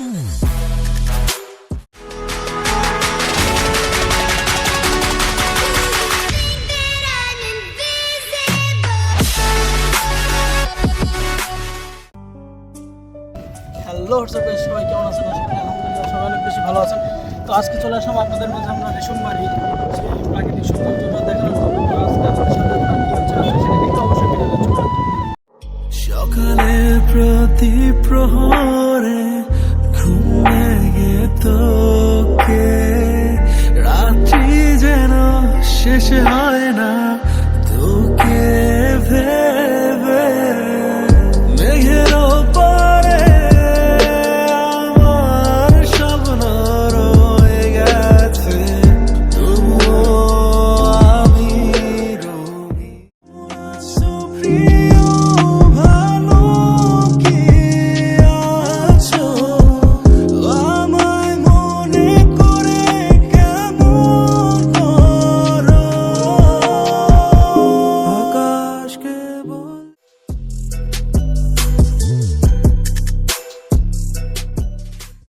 Hello WhatsApp, সবাই কেমন আছেন? আলহামদুলিল্লাহ সবাই অনেক বেশি ভালো আছেন। তো আজকে চলে আসলাম আপনাদের মাঝে আমরা রেশমবাড়ি সেই প্রাকৃতিক সৌন্দর্যটা দেখানোর জন্য। তো আজকে আপনাদের সাথে আপনার কী হচ্ছে না হচ্ছে সেটা দেখতে অবশ্যই ভিডিওতে চলুন। সকালের প্রতি প্রহর